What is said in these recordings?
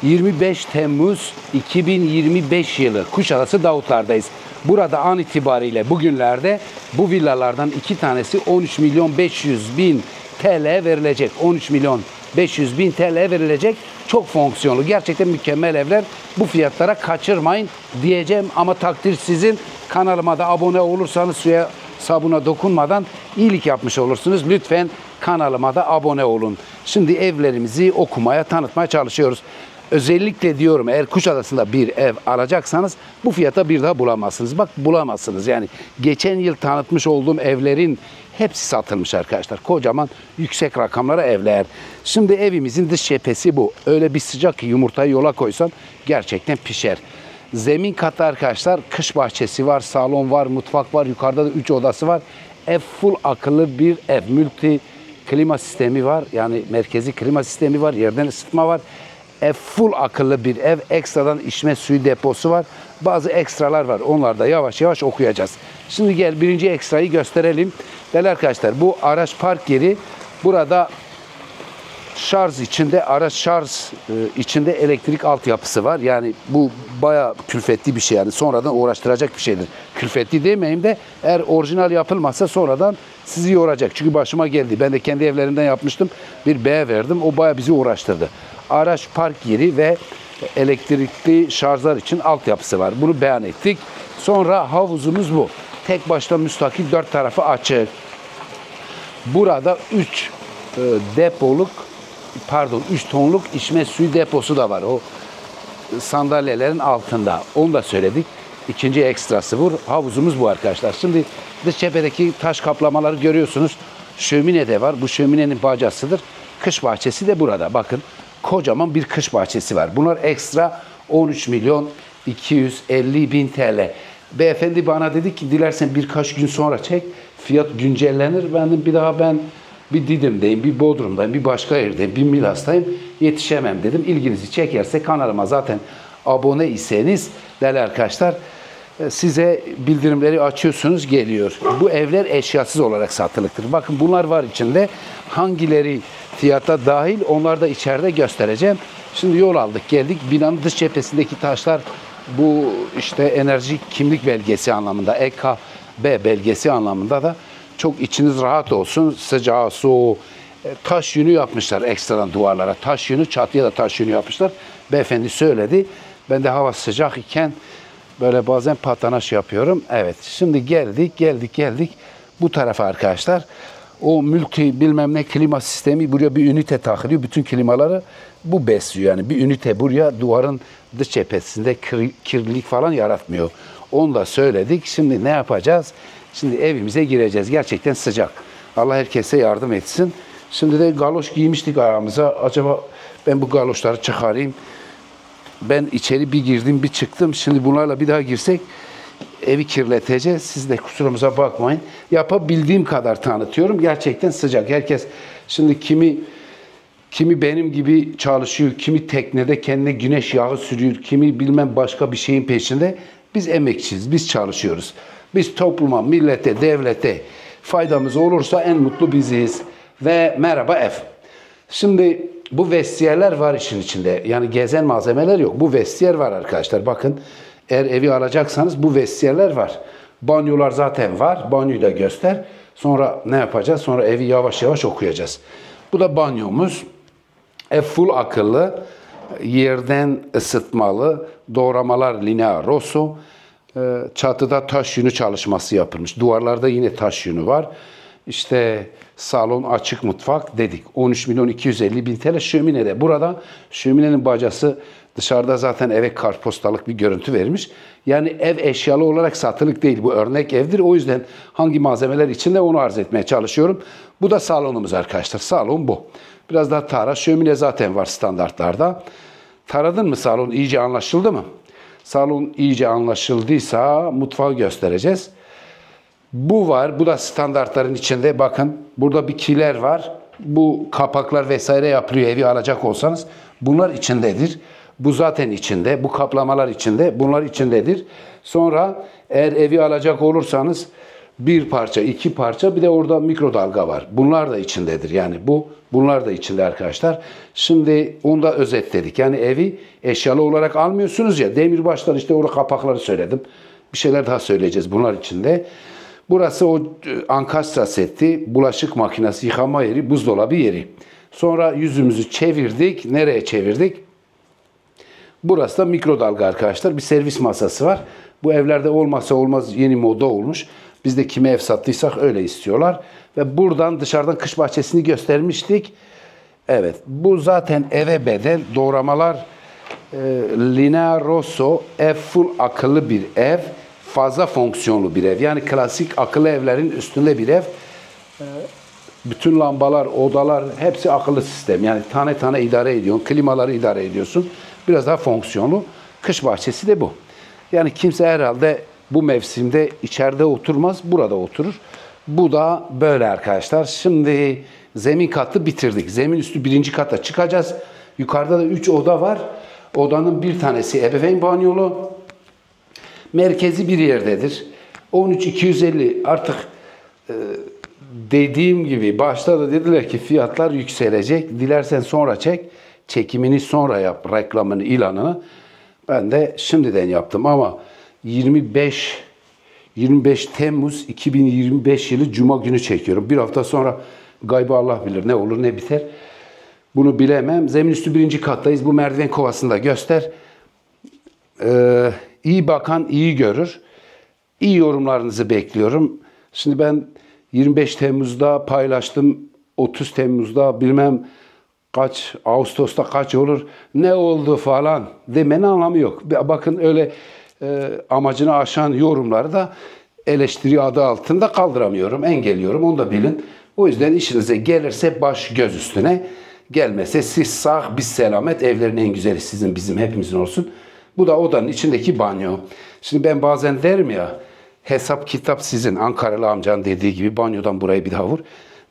25 Temmuz 2025 yılı Kuşadası Davutlar'dayız. Burada an itibariyle bugünlerde bu villalardan 2 tanesi 13 milyon 500 bin TL verilecek. 13 milyon 500 bin TL verilecek. Çok fonksiyonlu. Gerçekten mükemmel evler. Bu fiyatlara kaçırmayın diyeceğim ama takdir sizin. Kanalıma da abone olursanız suya sabuna dokunmadan iyilik yapmış olursunuz. Lütfen kanalıma da abone olun. Şimdi evlerimizi okumaya, tanıtmaya çalışıyoruz. Özellikle diyorum, eğer Kuşadası'nda bir ev alacaksanız bu fiyata bir daha bulamazsınız. Bak, bulamazsınız. Yani geçen yıl tanıtmış olduğum evlerin hepsi satılmış arkadaşlar. Kocaman yüksek rakamlara evler. Şimdi evimizin dış cephesi bu. Öyle bir sıcak ki yumurtayı yola koysan gerçekten pişer. Zemin katı arkadaşlar kış bahçesi var, salon var, mutfak var. Yukarıda da 3 odası var. Ev full akıllı bir ev. Multi klima sistemi var. Yani merkezi klima sistemi var. Yerden ısıtma var. Ev full akıllı bir ev. Ekstradan içme suyu deposu var. Bazı ekstralar var. Onları da yavaş yavaş okuyacağız. Şimdi gel birinci ekstrayı gösterelim. Değerli arkadaşlar, bu araç park yeri. Burada şarj içinde, araç şarj içinde elektrik altyapısı var. Yani bu bayağı külfetli bir şey. Yani sonradan uğraştıracak bir şeydir. Külfetli demeyeyim de, eğer orijinal yapılmazsa sonradan sizi yoracak. Çünkü başıma geldi. Ben de kendi evlerimden yapmıştım. Bir B'ye verdim. O bayağı bizi uğraştırdı. Araç park yeri ve elektrikli şarjlar için altyapısı var. Bunu beyan ettik. Sonra havuzumuz bu. Tek başına müstakil, 4 tarafı açık. Burada 3 tonluk içme suyu deposu da var. O sandalyelerin altında. Onu da söyledik. İkinci ekstrası bu. Havuzumuz bu arkadaşlar. Şimdi dış cephedeki taş kaplamaları görüyorsunuz. Şömine de var. Bu şöminenin bacasıdır. Kış bahçesi de burada. Bakın, kocaman bir kış bahçesi var. Bunlar ekstra 13 milyon 250 bin TL. Beyefendi bana dedi ki dilersen birkaç gün sonra çek. Fiyat güncellenir. Ben bir Didim'deyim, bir Bodrum'dayım, bir başka yerdeyim, bir Milas'tayım. Yetişemem dedim. İlginizi çekerse kanalıma zaten abone iseniz değerli arkadaşlar, size bildirimleri açıyorsunuz, geliyor. Bu evler eşyasız olarak satılıktır. Bakın bunlar var içinde. Hangileri fiyata dahil, onları da içeride göstereceğim. Şimdi yol aldık, geldik. Binanın dış cephesindeki taşlar bu işte enerji kimlik belgesi anlamında, EKB belgesi anlamında da çok içiniz rahat olsun. Sıcağı, soğuğu, taş yünü yapmışlar ekstradan duvarlara. Taş yünü, çatıya da taş yünü yapmışlar. Beyefendi söyledi. Ben de hava sıcak iken böyle bazen patanaş yapıyorum. Evet, şimdi geldik. Bu tarafa arkadaşlar. O multi bilmem ne klima sistemi, buraya bir ünite takılıyor. Bütün klimaları bu besliyor. Yani bir ünite buraya, duvarın dış cephesinde kirlilik falan yaratmıyor. Onu da söyledik. Şimdi ne yapacağız? Şimdi evimize gireceğiz. Gerçekten sıcak. Allah herkese yardım etsin. Şimdi de galoş giymiştik ayağımıza. Acaba ben bu galoşları çıkarayım. Ben içeri bir girdim, bir çıktım. Şimdi bunlarla bir daha girsek evi kirleteceğiz. Siz de kusurumuza bakmayın. Yapabildiğim kadar tanıtıyorum. Gerçekten sıcak. Herkes şimdi kimi benim gibi çalışıyor, kimi teknede kendine güneş yağı sürüyor, kimi bilmem başka bir şeyin peşinde. Biz emekçiyiz, biz çalışıyoruz. Biz topluma, millete, devlete faydamız olursa en mutlu biziz. Ve merhaba ev. Şimdi bu vestiyerler var işin içinde. Yani gezen malzemeler yok. Bu vestiyer var arkadaşlar. Bakın, eğer evi alacaksanız bu vestiyerler var. Banyolar zaten var. Banyoyu da göster. Sonra ne yapacağız? Sonra evi yavaş yavaş okuyacağız. Bu da banyomuz. Ev full akıllı. Yerden ısıtmalı. Doğramalar linear rosso. Çatıda taş yünü çalışması yapılmış. Duvarlarda yine taş yünü var. İşte salon, açık mutfak dedik. 13 milyon 250 bin TL şöminede. Burada şöminenin bacası dışarıda zaten eve kartpostalık bir görüntü vermiş. Yani ev eşyalı olarak satılık değil. Bu örnek evdir. O yüzden hangi malzemeler içinde onu arz etmeye çalışıyorum. Bu da salonumuz arkadaşlar. Salon bu. Biraz daha tara. Şömine zaten var standartlarda. Taradın mı salon? İyice anlaşıldı mı? Salon iyice anlaşıldıysa mutfağı göstereceğiz. Bu var. Bu da standartların içinde. Bakın burada bir kiler var. Bu kapaklar vesaire yapılıyor evi alacak olsanız. Bunlar içindedir. Bu zaten içinde. Bu kaplamalar içinde. Bunlar içindedir. Sonra eğer evi alacak olursanız Bir parça, iki parça, bir de orada mikrodalga var. Bunlar da içindedir. Yani bunlar da içinde arkadaşlar. Şimdi onu da özetledik. Yani evi eşyalı olarak almıyorsunuz ya. Demirbaşlar işte orada kapakları söyledim. Bir şeyler daha söyleyeceğiz bunlar içinde. Burası o ankastra seti, bulaşık makinesi, yıkama yeri, buzdolabı yeri. Sonra yüzümüzü çevirdik. Nereye çevirdik? Burası da mikrodalga arkadaşlar. Bir servis masası var. Bu evlerde olmazsa olmaz, yeni moda olmuş. Biz de kime ev sattıysak öyle istiyorlar. Ve buradan dışarıdan kış bahçesini göstermiştik. Evet, bu zaten eve bedel doğramalar. Linea Rosso ev full akıllı bir ev. Fazla fonksiyonlu bir ev. Yani klasik akıllı evlerin üstünde bir ev. Bütün lambalar, odalar hepsi akıllı sistem. Yani tane tane idare ediyorsun. Klimaları idare ediyorsun. Biraz daha fonksiyonlu. Kış bahçesi de bu. Yani kimse herhalde bu mevsimde içeride oturmaz. Burada oturur. Bu da böyle arkadaşlar. Şimdi zemin katı bitirdik. Zemin üstü birinci kata çıkacağız. Yukarıda da 3 oda var. Odanın bir tanesi ebeveyn banyolu. Merkezi bir yerdedir. 13.250 artık dediğim gibi başta da dediler ki fiyatlar yükselecek. Dilersen sonra çek. Çekimini sonra yap. Reklamını, ilanını. Ben de şimdiden yaptım ama 25 Temmuz 2025 yılı Cuma günü çekiyorum. Bir hafta sonra gayba Allah bilir ne olur ne biter. Bunu bilemem. Zemin üstü birinci kattayız. Bu merdiven kovasını da göster. İyi bakan iyi görür. İyi yorumlarınızı bekliyorum. Şimdi ben 25 Temmuz'da paylaştım. 30 Temmuz'da bilmem kaç, Ağustos'ta kaç olur, ne oldu falan demenin anlamı yok. Bakın öyle amacını aşan yorumları da eleştiri adı altında kaldıramıyorum, engelliyorum, onu da bilin. O yüzden işinize gelirse baş göz üstüne, gelmese siz sağ biz selamet, evlerin en güzeli sizin bizim hepimizin olsun. Bu da odanın içindeki banyo. Şimdi ben bazen derim ya, hesap kitap sizin, Ankaralı amcan dediği gibi banyodan burayı bir daha vur.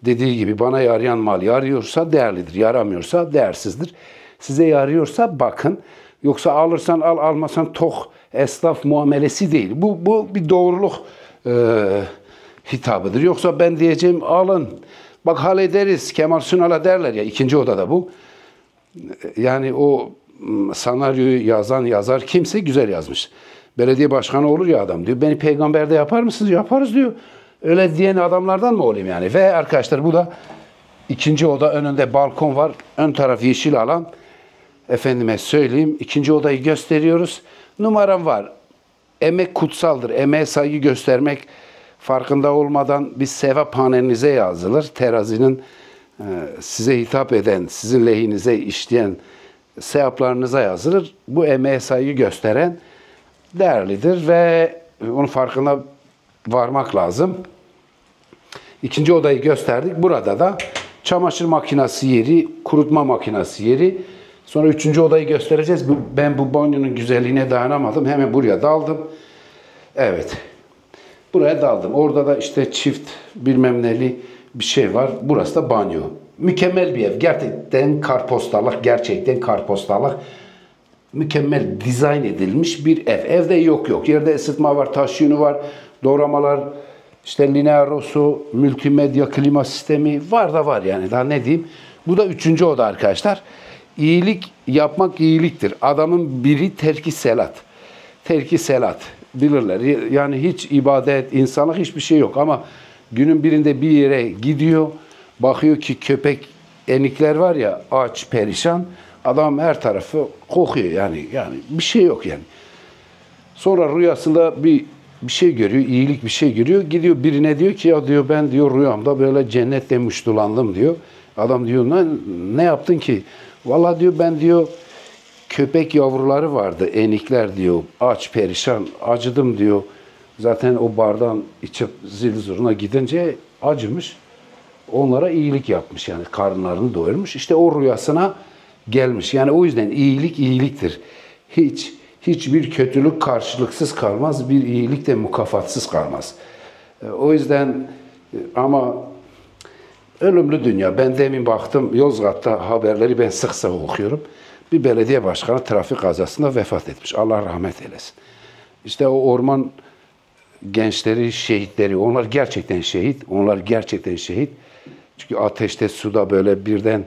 Dediği gibi bana yarayan mal yarıyorsa değerlidir, yaramıyorsa değersizdir. Size yarıyorsa bakın. Yoksa alırsan al, almasan tok esnaf muamelesi değil. Bu bir doğruluk hitabıdır. Yoksa ben diyeceğim alın. Bak hallederiz. Kemal Sunal'a derler ya. İkinci odada bu. Yani o senaryoyu yazan yazar kimse güzel yazmış. Belediye başkanı olur ya adam diyor. Beni peygamberde yapar mısınız? Yaparız diyor. Öyle diyen adamlardan mı olayım yani? Ve arkadaşlar bu da ikinci oda, önünde balkon var. Ön taraf yeşil alan. Efendime söyleyeyim. İkinci odayı gösteriyoruz. Numaram var. Emek kutsaldır. Emeğe saygı göstermek farkında olmadan bir sevap hanenize yazılır. Terazinin size hitap eden, sizin lehinize işleyen sevaplarınıza yazılır. Bu emeğe saygı gösteren değerlidir ve onun farkına varmak lazım. İkinci odayı gösterdik. Burada da çamaşır makinesi yeri, kurutma makinesi yeri. Sonra üçüncü odayı göstereceğiz. Ben bu banyonun güzelliğine dayanamadım. Hemen buraya daldım. Evet. Buraya daldım. Orada da işte çift bilmem neli bir şey var. Burası da banyo. Mükemmel bir ev. Gerçekten kartpostallık. Gerçekten kartpostallık. Mükemmel dizayn edilmiş bir ev. Evde yok. Yerde ısıtma var, taş yünü var, doğramalar, işte Linea Rosso, multimedya klima sistemi var da var yani. Daha ne diyeyim? Bu da üçüncü oda arkadaşlar. İyilik yapmak iyiliktir. Adamın biri terki selat. Terki selat. Bilirler. Yani hiç ibadet, insanlık hiçbir şey yok ama günün birinde bir yere gidiyor. Bakıyor ki köpek enikler var ya, aç, perişan. Adam her tarafı kokuyor yani bir şey yok yani. Sonra rüyasında bir şey görüyor, iyilik bir şey görüyor. Gidiyor birine diyor ki ya diyor ben diyor rüyamda böyle cennetle muştulandım diyor. Adam diyor ne yaptın ki? Vallahi diyor ben diyor köpek yavruları vardı, enikler diyor. Aç, perişan, acıdım diyor. Zaten o bardan içip zil zurna gidince acımış. Onlara iyilik yapmış yani karınlarını doyurmuş. İşte o rüyasına gelmiş. Yani o yüzden iyilik iyiliktir. Hiçbir kötülük karşılıksız kalmaz. Bir iyilik de mukafatsız kalmaz. O yüzden ama ölümlü dünya. Ben demin baktım Yozgat'ta haberleri ben sık sık okuyorum. Bir belediye başkanı trafik kazasında vefat etmiş. Allah rahmet eylesin. İşte o orman gençleri, şehitleri, onlar gerçekten şehit. Onlar gerçekten şehit. Çünkü ateşte, suda böyle birden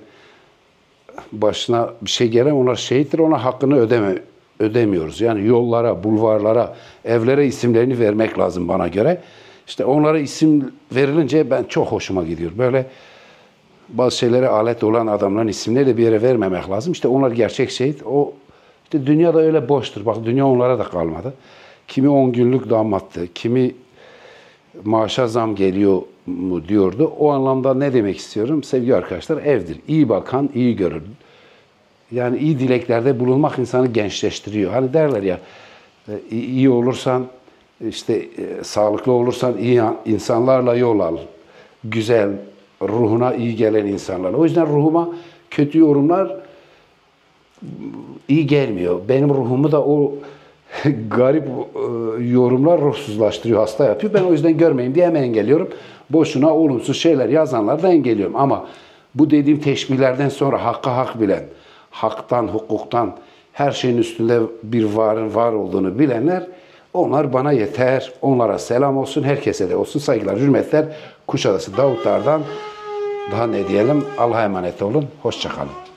başına bir şey gelen onlar şehittir. Ona hakkını ödemiyoruz. Yani yollara, bulvarlara, evlere isimlerini vermek lazım bana göre. İşte onlara isim verilince ben çok hoşuma gidiyor. Böyle bazı şeylere alet olan adamların isimleri de bir yere vermemek lazım. İşte onlar gerçek şehit. O işte dünya da öyle boştur. Bak dünya onlara da kalmadı. Kimi 10 günlük damattı, kimi maaşa zam geliyor mu diyordu. O anlamda ne demek istiyorum? Sevgili arkadaşlar, evdir. İyi bakan, iyi görür. Yani iyi dileklerde bulunmak insanı gençleştiriyor. Hani derler ya, iyi olursan, işte sağlıklı olursan iyi insanlarla yol al. Güzel, ruhuna iyi gelen insanlarla. O yüzden ruhuma kötü yorumlar iyi gelmiyor. Benim ruhumu da o garip yorumlar ruhsuzlaştırıyor, hasta yapıyor. Ben o yüzden görmeyeyim diye hemen engelliyorum. Boşuna olumsuz şeyler yazanları da engelliyorum. Ama bu dediğim teşbihlerden sonra hakka hak bilen, haktan, hukuktan, her şeyin üstünde bir varın var olduğunu bilenler, onlar bana yeter. Onlara selam olsun, herkese de olsun. Saygılar, hürmetler. Kuşadası Davutlar'dan daha ne diyelim? Allah'a emanet olun. Hoşça kalın.